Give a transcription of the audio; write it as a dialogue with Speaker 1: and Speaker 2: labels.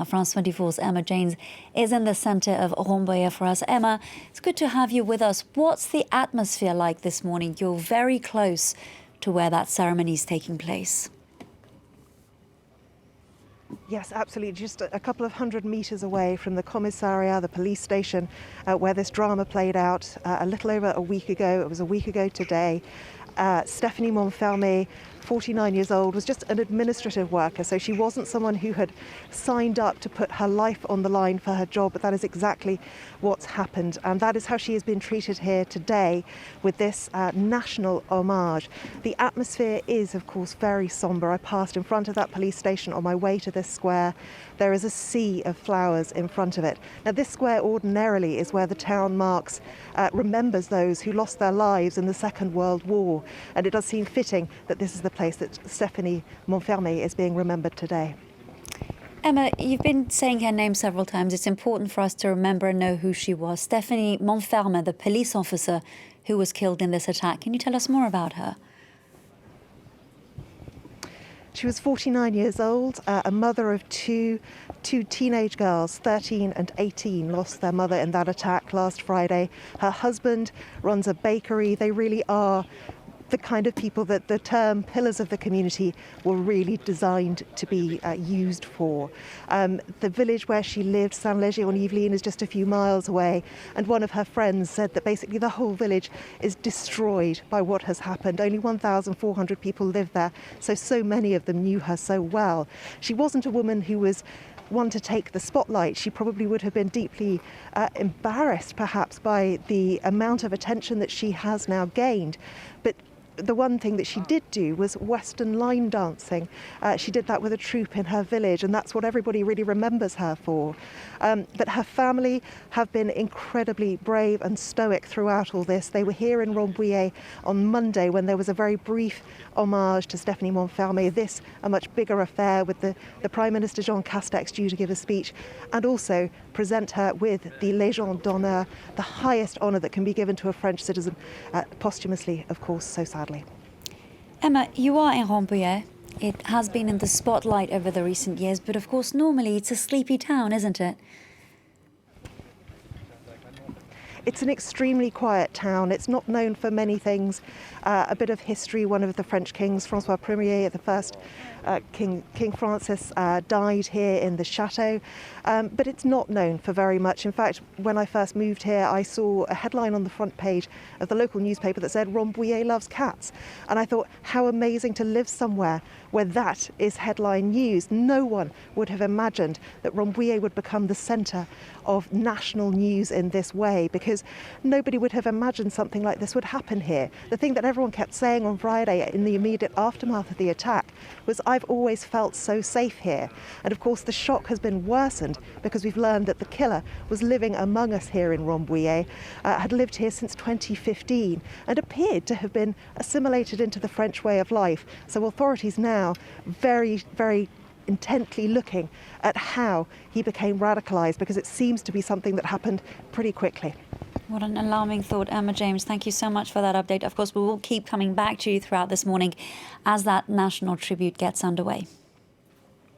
Speaker 1: France 24's Emma James is in the centre of Rambouillet for us. Emma, it's good to have you with us. What's the atmosphere like this morning? You're very close to where that ceremony is taking place.
Speaker 2: Yes, absolutely. Just a couple of 100 metres away from the commissariat, the police station, where this drama played out a little over a week ago. It was a week ago today. Stephanie Monferme, 49 years old, was just an administrative worker, so she wasn't someone who had signed up to put her life on the line for her job, but that is exactly what's happened, and that is how she has been treated here today with this national homage. The atmosphere is, of course, very sombre. I passed in front of that police station on my way to this square. There is a sea of flowers in front of it. Now, this square ordinarily is where the town remembers those who lost their lives in the Second World War, and it does seem fitting that this is the place that Stephanie Monferme is being remembered today.
Speaker 1: Emma, you've been saying her name several times. It's important for us to remember and know who she was. Stephanie Monferme, the police officer who was killed in this attack. Can you tell us more about her?
Speaker 2: She was 49 years old, a mother of two teenage girls, 13 and 18, lost their mother in that attack last Friday. Her husband runs a bakery. They really are the kind of people that the term pillars of the community were really designed to be used for. The village where she lived, Saint-Léger-en-Yvelines, is just a few miles away, and one of her friends said that basically the whole village is destroyed by what has happened. Only 1,400 people live there, so many of them knew her so well. She wasn't a woman who was one to take the spotlight. She probably would have been deeply embarrassed, perhaps, by the amount of attention that she has now gained. But the one thing that she did do was Western line dancing. She did that with a troupe in her village, and that's what everybody really remembers her for. But her family have been incredibly brave and stoic throughout all this. They were here in Rambouillet on Monday when there was a very brief homage to Stephanie Monferme. This, a much bigger affair with the Prime Minister Jean Castex due to give a speech, and also present her with the Légion d'honneur, the highest honour that can be given to a French citizen, posthumously, of course, so sadly.
Speaker 1: Emma, you are in Rambouillet. It has been in the spotlight over the recent years, but of course, normally it's a sleepy town, isn't it?
Speaker 2: It's an extremely quiet town. It's not known for many things. A bit of history. One of the French kings, François Ier, the first King Francis, died here in the chateau. But it's not known for very much. In fact, when I first moved here, I saw a headline on the front page of the local newspaper that said, "Rambouillet loves cats." And I thought, how amazing to live somewhere where that is headline news. No one would have imagined that Rambouillet would become the centre of national news in this way, because nobody would have imagined something like this would happen here. The thing that everyone kept saying on Friday in the immediate aftermath of the attack was, "I've always felt so safe here." And of course the shock has been worsened because we've learned that the killer was living among us here in Rambouillet, had lived here since 2015 and appeared to have been assimilated into the French way of life. So authorities now very, very intently looking at how he became radicalised, because it seems to be something that happened pretty quickly.
Speaker 1: What an alarming thought. Emma James, thank you so much for that update. Of course, we will keep coming back to you throughout this morning as that national tribute gets underway.